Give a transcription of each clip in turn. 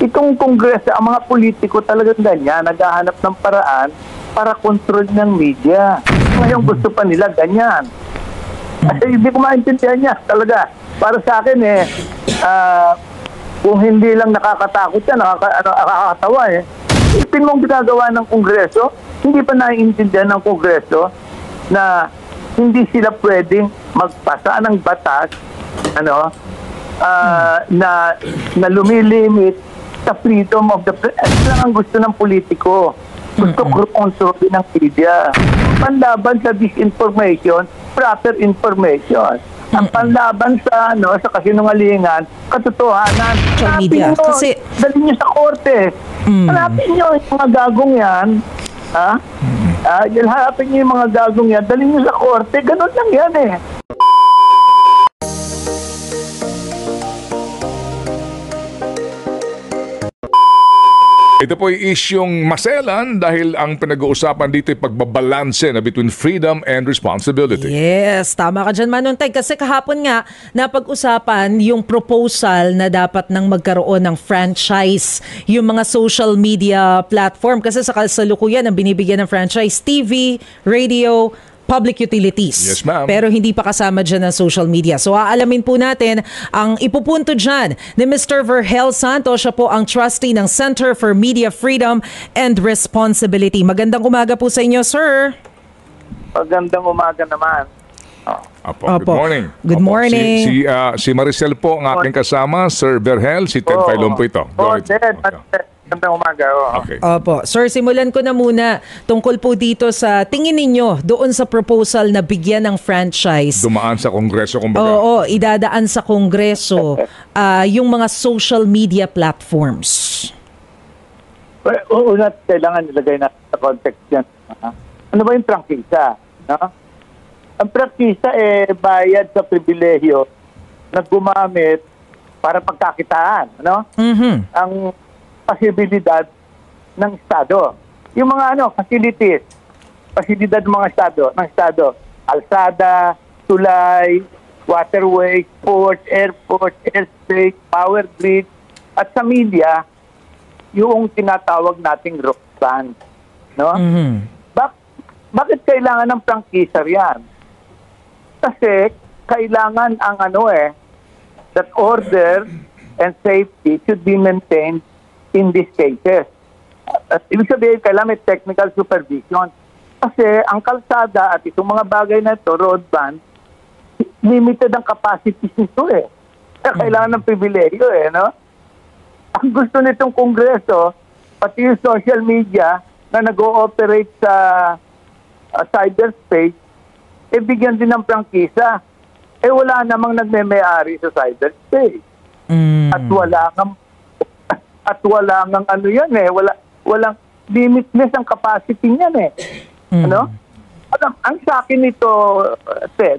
Itong kongreso, ang mga politiko talagang ganyan, naghahanap ng paraan para control ng media. Ngayon gusto pa nila ganyan. Ay, hindi ko maintindihan niya talaga. Para sa akin kung hindi lang nakakatakot yan, nakakatawa Isipin mong ginagawa ng kongreso, hindi pa naiintindihan ng kongreso na hindi sila pwedeng magpasa ng batas na lumilimit sa freedom of the press. Ito lang ang gusto ng politiko. Gusto kontrolin ng media. Panlaban sa disinformation, proper information. Ang panlaban sa sa kasinungalingan, katotohanan. Media. Kasi Dali niyo sa korte. Hanapin niyo yung mga gagong yan. Hanapin niyo yung mga gagong yan. Dali niyo sa korte. Ganun lang yan Ito po ay isyong maselan dahil ang pinag-uusapan dito ay pagbabalanse na between freedom and responsibility. yes, tama ka dyan, Manuntay. Kasi kahapon nga, napag-usapan yung proposal na dapat nang magkaroon ng franchise yung mga social media platform. Kasi sa kasalukuyan, ang binibigyan ng franchise, TV, radio, public utilities. Yes, ma'am. Pero hindi pa kasama dyan ng social media. So aalamin po natin ang ipupunto dyan ni Mr. Vergel Santos. Siya po ang trustee ng Center for Media Freedom and Responsibility. Magandang umaga po sa inyo, sir. Magandang umaga naman. Opo. Good morning. Good morning. Si Maricel po ang aking kasama, Sir Vergel. Si Ted Filon po ito. Go ahead. Ted. Magandang umaga. Okay. Opo. Sir, simulan ko na muna tungkol po dito sa tingin ninyo doon sa proposal na bigyan ng franchise. Dumaan sa Kongreso, kumbaga. Oo, idadaan sa Kongreso yung mga social media platforms. Una, kailangan nilagay natin sa context yan. Ano ba yung prangkisa? Ang prangkisa bayad sa pribilehyo na gumamit para pagkakitaan. Ang posibilidad ng Estado. Yung mga facilities, pasilidad ng mga Estado, alsada, tulay, waterways, ports, airports, airspace, power grid, at sa media, yung tinatawag nating rock band. Bakit kailangan ng prangkisa yan? Kasi kailangan ang that order and safety should be maintained in these cases. At ibig sabihin, kailangan may technical supervision. Kasi ang kalsada at itong mga bagay na ito, road band, limited ang capacity nito Kailangan ng pribilehyo Ang gusto nitong Kongreso, pati yung social media na nag-ooperate sa cyberspace, bigyan din ng prangkisa. Wala namang nagme-may-ari sa cyberspace. At wala ngang walang limitless ang capacity niyan Ang sa akin nito,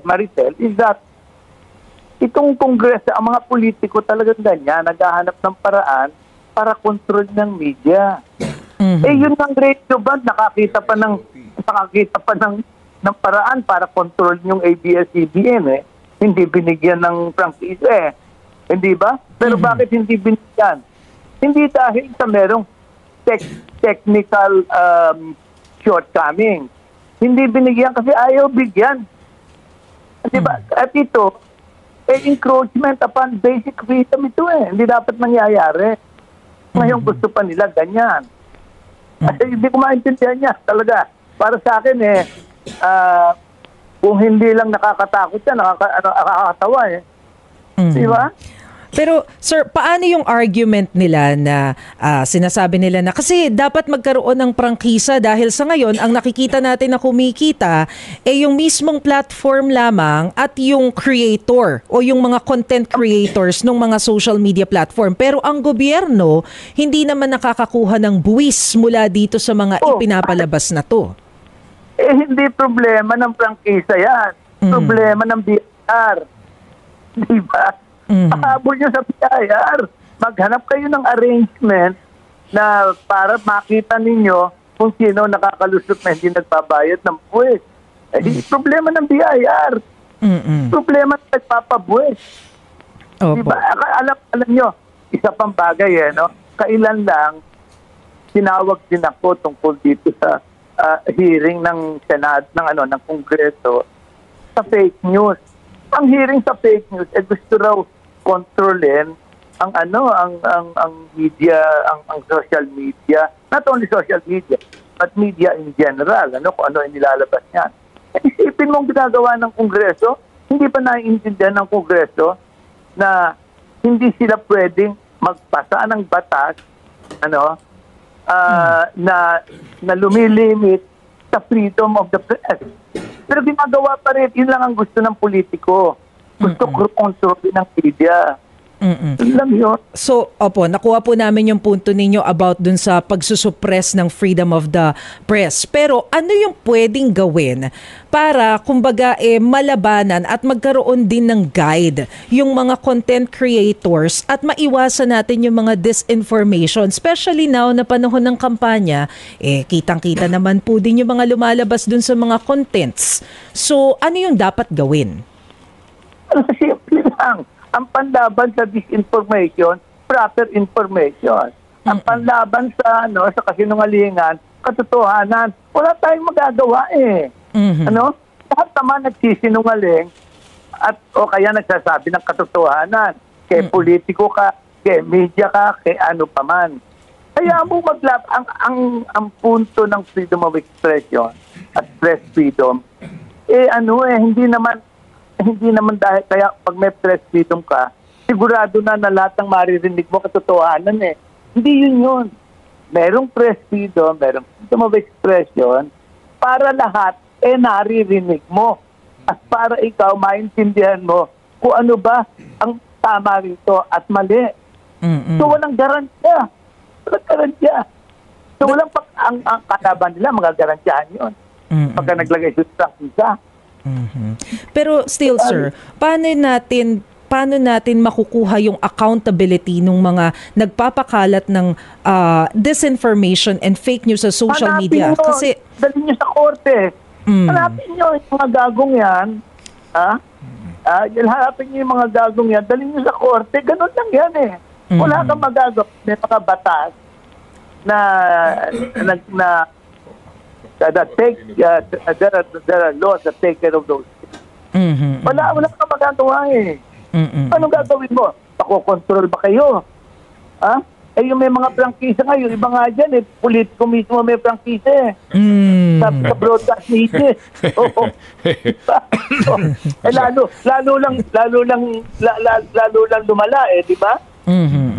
Maricel, is that itong Kongreso, ang mga politiko talagang ganyan, naghahanap ng paraan para control ng media. Yun ang radio band, nakakita pa ng paraan para control yung ABS-CBN Hindi binigyan ng prangkisa Hindi ba? Pero bakit hindi binigyan? Hindi dahil sa merong technical shortcoming. Hindi binigyan kasi ayaw bigyan. Diba? At ito, encroachment upon basic freedom ito Hindi dapat nangyayari. Ngayon gusto pa nila ganyan. Ay, hindi ko maintindihan niya talaga. Para sa akin kung hindi lang nakakatakot yan, nakakatawa Diba? Pero sir, paano yung argument nila na sinasabi nila na kasi dapat magkaroon ng prangkisa dahil sa ngayon ang nakikita natin na kumikita yung mismong platform lamang at yung creator o yung mga content creators ng mga social media platform. Pero ang gobyerno hindi naman nakakakuha ng buwis mula dito sa mga ipinapalabas na to. Hindi problema ng prangkisa yan. Problema ng BIR. Diba? Pahabol nyo sa BIR. Maghanap kayo ng arrangement na para makita ninyo kung sino nakakalusot na hindi nagbabayad ng buwis. Problema ng BIR. Problema ng nagpapabuwis. Diba? Alam nyo, isa pang bagay kailan lang tinawag din ako tungkol dito sa hearing ng Senado, ng Kongreso sa fake news. Ang hearing sa fake news, gusto raw kontrolin ang media, ang social media, not only social media, but media in general, kung ano yung nilalabas niyan. Isipin mong ginagawa ng Kongreso, hindi pa naiintindihan ng Kongreso na hindi sila pwedeng magpasa ng batas na lumilimit sa freedom of the press. Pero ginagawa pa rin, yun lang ang gusto ng politiko. Gusto kontrolin ng media. Yun lang yun. So, nakuha po namin yung punto ninyo about dun sa pagsusuppress ng freedom of the press. Pero ano yung pwedeng gawin para, kumbaga, malabanan at magkaroon din ng guide yung mga content creators at maiwasan natin yung mga disinformation? Especially now na panahon ng kampanya, kitang-kita naman po din yung mga lumalabas dun sa mga contents. So, ano yung dapat gawin? Simple lang. Ang panlaban sa disinformation, proper information. Ang panlaban sa kasinungalingan, katotohanan, wala tayong magagawa Lahat naman nagsisinungaling o kaya nagsasabi ng katotohanan. Kay politiko ka, kay media ka, kay ano pa man. Kaya mo ang punto ng freedom of expression at press freedom, hindi naman dahil kaya pag may press freedom ka, sigurado na lahat ng maririnig mo katotohanan Hindi yun. Merong press freedom, merong freedom of expression para lahat naririnig mo. At para ikaw maintindihan mo kung ano ba ang tama rito at mali. So walang garantiya. So ang kalaban nila, magagarantiyahan yun. Pagka naglagay sa isa. Pero still, sir, paano natin makukuha yung accountability ng mga nagpapakalat ng disinformation and fake news sa social media? Kasi dalhin nyo sa korte. Hanapin nyo yung mga gagong yan. Hanapin nyo yung mga gagong yan. Dalhin nyo sa korte. Ganun lang yan Wala kang magagawa. May mga batas na there are laws that take care of those things. Wala kang magagawa Anong gagawin mo? Pakokontrol ba kayo? Yung may mga prangkisa ngayon, iba nga dyan politiko mismo may prangkisa sa broadcast media. Lalo lang lumala di ba?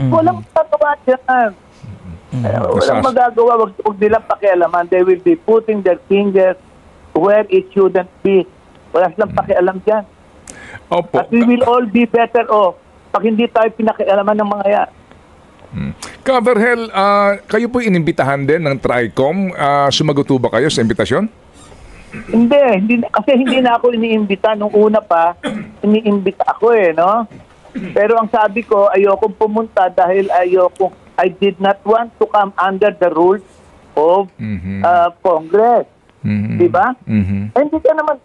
Walang tatawa dyan. Walang magagawa, wag nilang pakialaman. They will be putting their fingers where it shouldn't be. Wala silang pakialam dyan. Opo. At we will all be better off pag hindi tayo pinakialaman ng mga yan. Kaverhel, kayo po inimbitahan din ng TRICOM. Sumagot ba kayo sa imbitasyon? Hindi kasi hindi na ako iniimbita. Nung una pa, iniimbita ako Pero ang sabi ko, ayokong pumunta dahil I did not want to come under the rules of Congress. Diba? Hindi ka naman,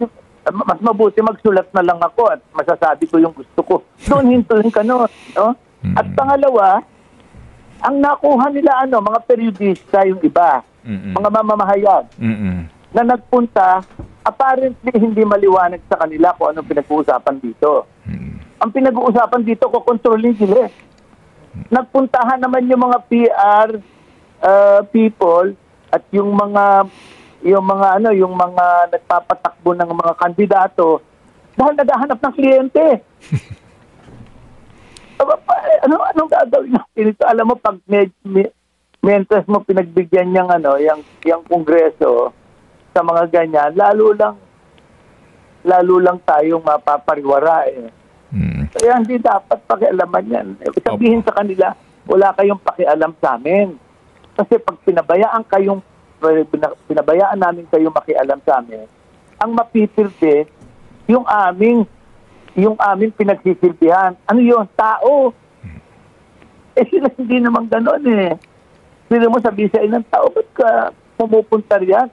mas mabuti magsulat na lang ako at masasabi ko yung gusto ko. Doon hintuin ka At pangalawa, ang nakuha nila mga periodista yung iba, mga mamamahayag, na nagpunta, apparently hindi maliwanag sa kanila kung anong pinag-uusapan dito. Ang pinag-uusapan dito, kukontrolin sila. Nagpuntahan naman yung mga PR people at yung mga nagpapatakbo ng mga kandidato dahil naghahanap ng kliyente. Anong gagawin natin ito? Alam mo, pag mientras mo pinagbigyan yung Kongreso sa mga ganyan, lalo lang tayong mapapariwara Kaya hindi dapat pakialaman yan. Sabihin sa kanila, wala kayong pakialam sa amin. Kasi pag pinabayaan namin kayong makialam sa amin, ang mapipirde, yung aming pinagsisilbihan. Ano yun? Tao. Sila hindi naman ganon Sila mo sabihin sa ilang tao, ba't ka pumupunta riyan?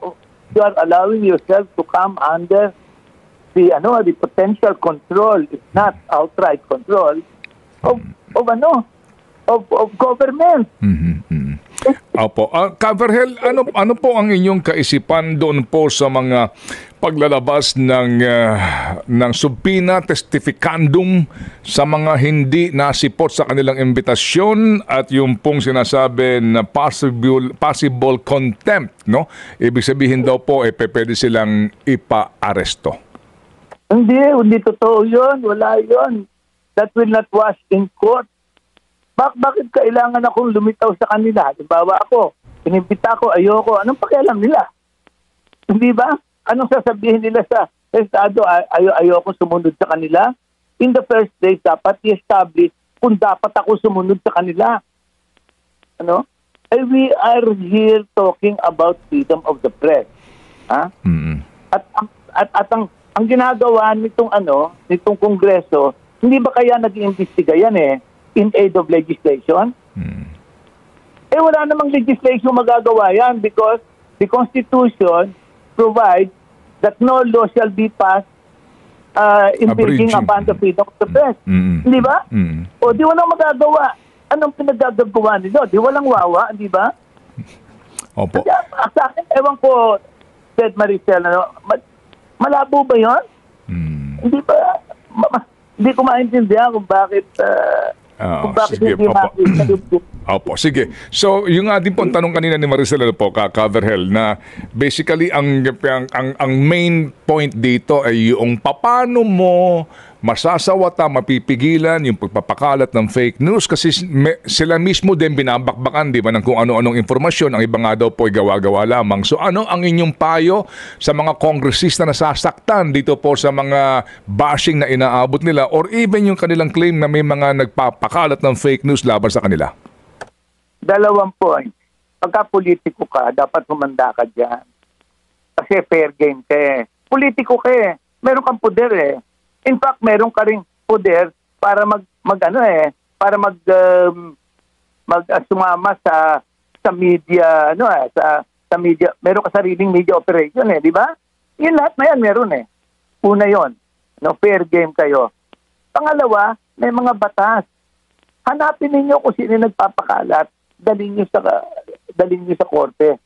You are allowing yourself to come under the potential control, if not outright control, of of government. Opo. Caverhel, ano po ang inyong kaisipan doon po sa mga paglalabas ng subpoena testificandum sa mga hindi nasipot sa kanilang imbitasyon at yung pong sinasabi na possible contempt, no? Ibig sabihin daw po pwede silang ipa-aresto. Hindi totoo yun. Wala yun. That will not wash in court. Bakit kailangan akong lumitaw sa kanila? Halimbawa ako, inimbita ko, ayoko. Anong pakialam nila? Hindi ba? Anong sasabihin nila sa estado? Ayoko sumunod sa kanila? In the first place, dapat i-establish kung dapat ako sumunod sa kanila. Ano? We are here talking about freedom of the press. Ha? At ang ginagawa nitong Kongreso, hindi ba kaya nag-iimbestiga yan in aid of legislation? Wala namang legislation magagawa yan because the Constitution provides that no law shall be passed impinging upon the freedom of the press. Hindi ba? O di walang magagawa. Anong pinagagagawa nila? Di walang wawa, di ba? Opo. Sa akin, ewan ko, said Maricel, malabo ba yun? Hindi ba? Hindi ko maintindihan kung bakit sige, hindi makita. Opo, sige. So, yung nga din po ang tanong kanina ni Maricel po, Caverhel, na basically ang main point dito ay yung paano mo masasawata, mapipigilan yung pagpapakalat ng fake news kasi sila mismo din binabakbakan, di ba, ng kung ano-anong informasyon. Ang iba nga daw po ay gawa-gawa lamang. So ano ang inyong payo sa mga kongresista na sasaktan dito po sa mga bashing na inaabot nila or even yung kanilang claim na may mga nagpapakalat ng fake news laban sa kanila? 2 point. Pagka politiko ka, dapat humanda ka dyan. Kasi fair game ka Politiko ka Meron kang poder In fact, meron ka ring poder para sumama sa media, sa media. Meron ka sariling media operation di ba? Yun lahat na yan meron Una yon, fair game kayo. Pangalawa, may mga batas. Hanapin ninyo kung sino nagpapakalat, dalhin niyo sa korte.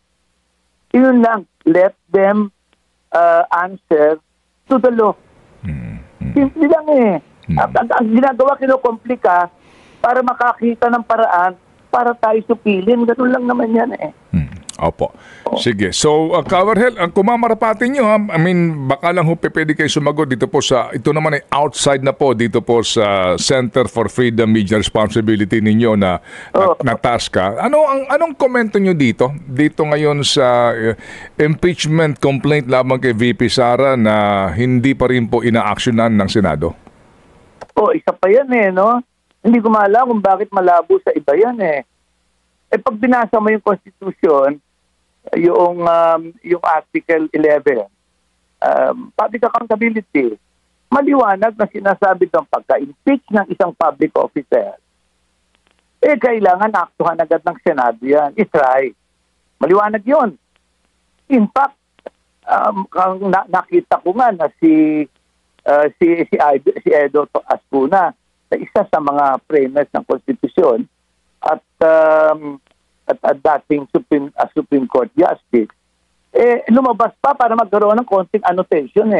Yun lang, let them answer to the law. Simple lang Ang ginagawa, kinukomplika para makakita ng paraan para tayo supilin. Ganun lang naman yan Opo. Sige. So, Caverhel, ang kumamarapatin nyo, I mean, baka lang pwede kayo sumagot dito po ito naman ay outside na po dito po sa Center for Freedom Media Responsibility ninyo na task ka. Anong komento nyo dito ngayon sa impeachment complaint lamang kay VP Sara na hindi pa rin po ina-actionan ng Senado? Isa pa yan Hindi ko maalam kung bakit malabo sa iba yan pag binasa mo yung Constitution, yung Article 11, public accountability, maliwanag na sinasabi ng pagka-impeach ng isang public officer, kailangan aktuhan agad ng Senado yan. I-try. Maliwanag yun. In fact, nakita ko nga na si Edo Ascuna, na isa sa mga framers ng Constitution, at dating Supreme Court Justice, lumabas pa para magkaroon ng konting annotation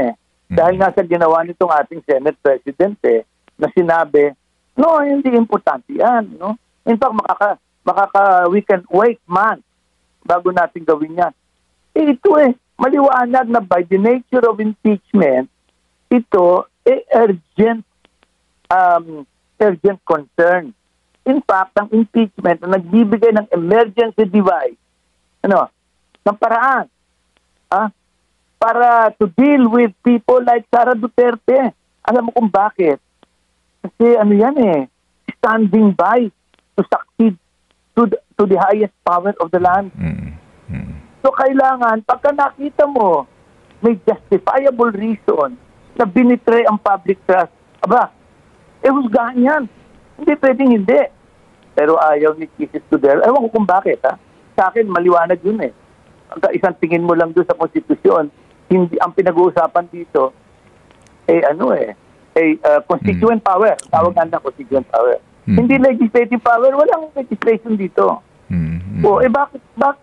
Dahil nga sa ginawa nitong ating Senate President na sinabi, no, hindi importante yan. In fact, we can wait months bago natin gawin yan. Ito maliwanag na by the nature of impeachment, ito urgent concern. In fact, ang impeachment na nagbibigay ng emergency device, ng paraan, para to deal with people like Sara Duterte. Alam mo kung bakit? Kasi standing by to succeed to the highest power of the land. So kailangan, pagka nakita mo, may justifiable reason na binitray ang public trust, husgahan yan. Hindi pwedeng hindi. Pero ayaw ni Kis Escudero. Ewan ko kung bakit Sa akin, maliwanag yun Isang tingin mo lang doon sa konstitusyon, hindi ang pinag-uusapan dito constituent power. Tawag nga na constituent power. Hindi legislative power, walang legislation dito. O,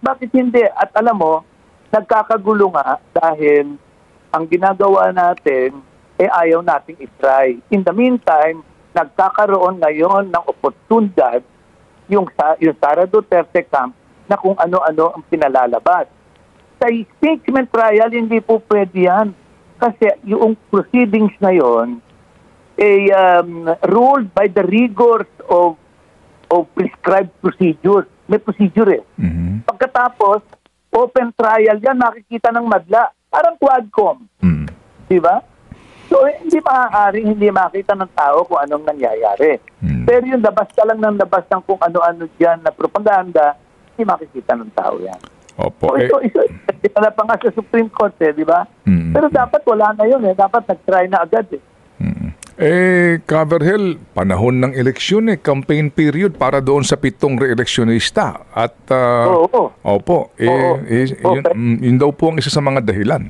bakit hindi? At alam mo, nagkakagulo nga dahil ang ginagawa natin, ayaw nating itry. In the meantime, nagkakaroon ngayon ng oportunidad yung Sara Duterte camp na kung ano-ano ang pinalalabas. Sa impeachment trial, hindi po pwede yan. Kasi yung proceedings na yon ruled by the rigors of prescribed procedures. May procedure eh. Pagkatapos, open trial yan, makikita ng madla. Parang Quadcom. Di ba? So, hindi maaaring hindi makita ng tao kung anong nangyayari. Pero yung labas ka lang ng labas ng kung ano-ano dyan na propaganda, hindi makikita ng tao yan. Opo. So, ito na pa nga sa Supreme Court, di ba? Pero dapat wala na yun, dapat nag-try na agad. Coverhill, panahon ng eleksyon campaign period para doon sa 7 re-electionista. At, opo, yun daw po ang isa sa mga dahilan.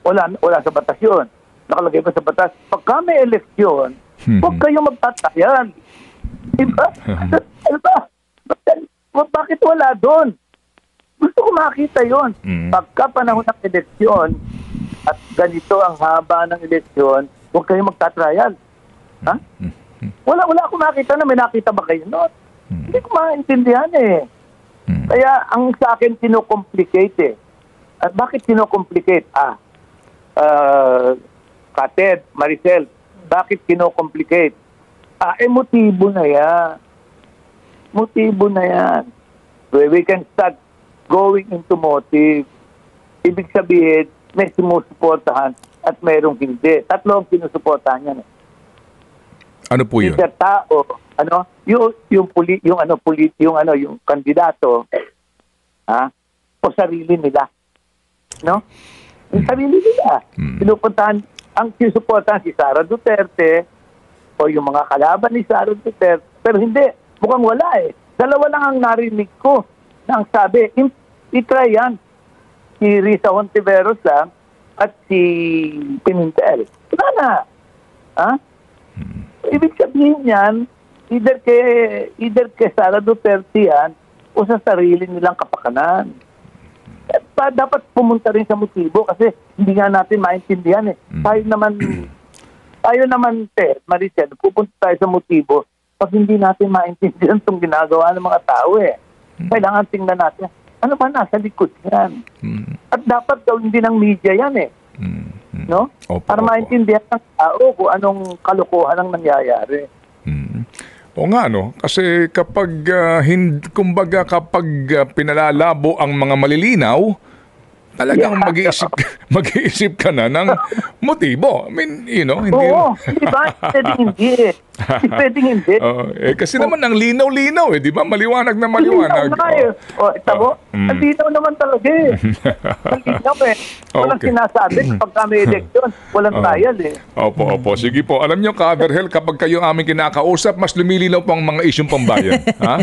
Wala sa batas yun. Nakalagay pa sa batas, pagka may eleksyon, huwag kayong magtatayan. Diba? Bakit wala doon? Gusto ko makita yun. Pagka panahon ng eleksyon, at ganito ang haba ng eleksyon, huwag kayong magtatrial. Ha? Wala ako makita na may nakita ba kayo noon? Hindi ko maintindihan Kaya ang sa akin kinocomplicate At bakit kinocomplicate? Kated, Maricel, bakit kinocomplicate? Motibo na yan. Motibo na yan. We can start going into motive. Ibig sabihin, may sumusuportahan at mayroong hindi. Tatlo ang sinusuportahan yan. Ano po yun? Yung tao, yung kandidato, o sarili nila. No? Yung sarili nila. Pinupuntahan, ang sinusuportahan si Sara Duterte o yung mga kalaban ni Sara Duterte. Pero hindi, mukhang wala Dalawa lang ang narinig ko na ang sabi, itry yan. Si Risa Hontiveros lang at si Pimentel. Wala na. Ibig sabihin yan, either kay Sara Duterte yan o sa sarili nilang kapakanan. Dapat pumunta rin sa motibo kasi hindi nga natin maintindihan Tayo naman, Maricel, pupunta tayo sa motibo pag hindi natin maintindihan itong ginagawa ng mga tao Kailangan tingnan natin, ano ba nasa likod yan? At dapat gawin din ng media yan No? Para maintindihan ng tao kung anong kalokohan ang nangyayari. O nga, kasi kapag, kapag pinalalabo ang mga malilinaw, talagang mag-iisip ka na ng motibo. I mean, hindi... Oo, di ba? Pwedeng hindi. Kasi naman ang linaw-linaw, di ba? Maliwanag na maliwanag. Tabo, ang linaw naman talaga Ang linaw Walang sinasabi pagka may eleksyon. Walang trial Opo. Sige po. Alam nyo, Coverhill, kapag kayo aming kinakausap, mas lumilinaw po ang mga isyong pambayan. Ha?